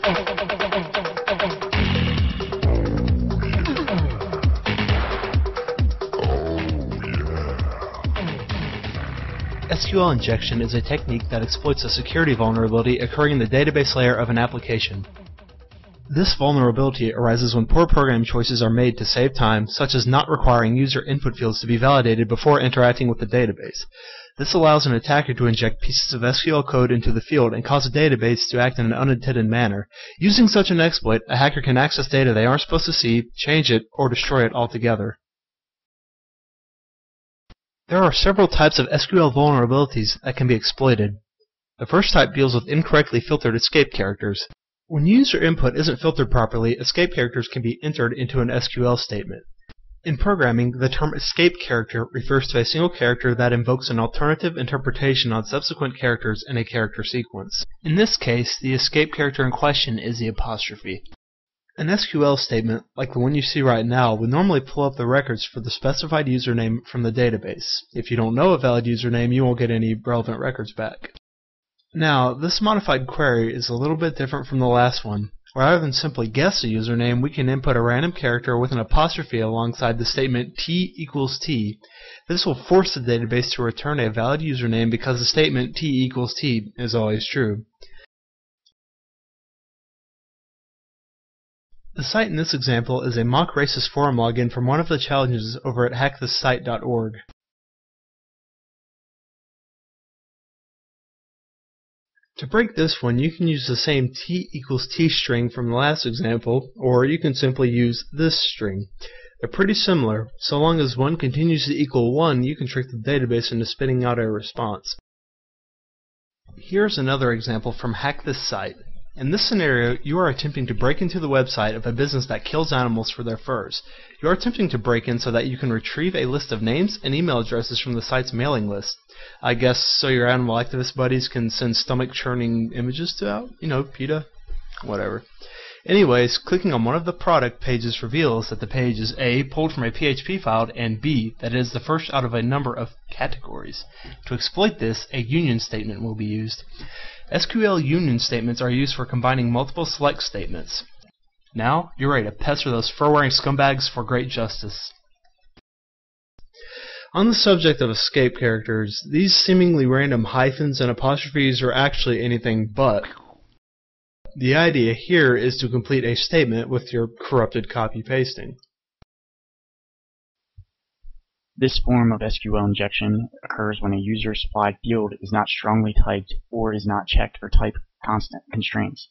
SQL injection is a technique that exploits a security vulnerability occurring in the database layer of an application. This vulnerability arises when poor programming choices are made to save time, such as not requiring user input fields to be validated before interacting with the database. This allows an attacker to inject pieces of SQL code into the field and cause a database to act in an unintended manner. Using such an exploit, a hacker can access data they aren't supposed to see, change it, or destroy it altogether. There are several types of SQL vulnerabilities that can be exploited. The first type deals with incorrectly filtered escape characters. When user input isn't filtered properly, escape characters can be entered into an SQL statement. In programming, the term escape character refers to a single character that invokes an alternative interpretation on subsequent characters in a character sequence. In this case, the escape character in question is the apostrophe. An SQL statement, like the one you see right now, would normally pull up the records for the specified username from the database. If you don't know a valid username, you won't get any relevant records back. Now, this modified query is a little bit different from the last one. Rather than simply guess a username, we can input a random character with an apostrophe alongside the statement t equals t. This will force the database to return a valid username because the statement t equals t is always true. The site in this example is a mock racist forum login from one of the challenges over at hackthisite.org. To break this one, you can use the same t equals t string from the last example, or you can simply use this string. They're pretty similar. So long as one continues to equal 1, you can trick the database into spitting out a response. Here's another example from HackThisSite. In this scenario, you are attempting to break into the website of a business that kills animals for their furs. You are attempting to break in so that you can retrieve a list of names and email addresses from the site's mailing list. I guess so your animal activist buddies can send stomach-churning images to PETA? Whatever. Anyways, clicking on one of the product pages reveals that the page is A, pulled from a PHP file, and B, that it is the first out of a number of categories. To exploit this, a union statement will be used. SQL union statements are used for combining multiple select statements. Now, you're ready to pester those fur-wearing scumbags for great justice. On the subject of escape characters, these seemingly random hyphens and apostrophes are actually anything but. The idea here is to complete a statement with your corrupted copy-pasting. This form of SQL injection occurs when a user-supplied field is not strongly typed or is not checked for type constraints.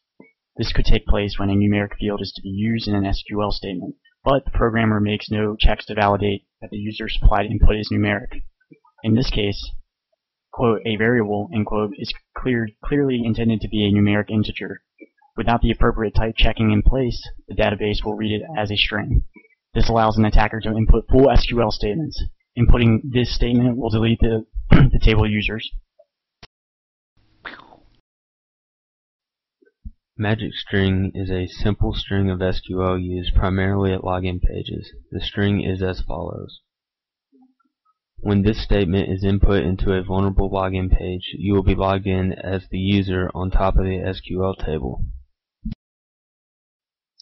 This could take place when a numeric field is to be used in an SQL statement, but the programmer makes no checks to validate that the user-supplied input is numeric. In this case, quote, a variable, end quote, is clearly intended to be a numeric integer. Without the appropriate type checking in place, the database will read it as a string. This allows an attacker to input full SQL statements. Inputting this statement will delete the table users. Magic string is a simple string of SQL used primarily at login pages. The string is as follows. When this statement is input into a vulnerable login page, you will be logged in as the user on top of the SQL table.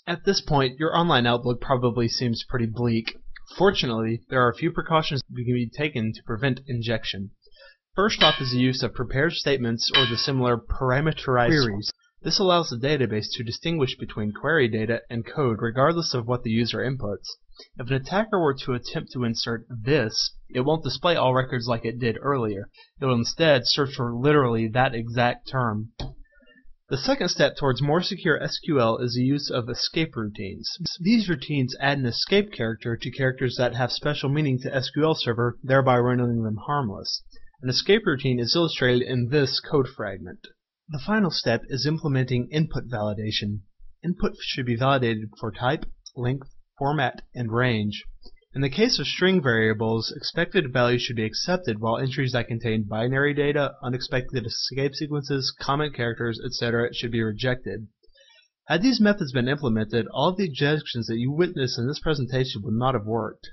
At this point, your online outlook probably seems pretty bleak. Fortunately, there are a few precautions that can be taken to prevent injection. First off is the use of prepared statements or the similar parameterized queries. This allows the database to distinguish between query data and code regardless of what the user inputs. If an attacker were to attempt to insert this, it won't display all records like it did earlier. It will instead search for literally that exact term. The second step towards more secure SQL is the use of escape routines. These routines add an escape character to characters that have special meaning to SQL Server, thereby rendering them harmless. An escape routine is illustrated in this code fragment. The final step is implementing input validation. Input should be validated for type, length, format, and range. In the case of string variables, expected values should be accepted, while entries that contain binary data, unexpected escape sequences, comment characters, etc. should be rejected. Had these methods been implemented, all of the injections that you witnessed in this presentation would not have worked.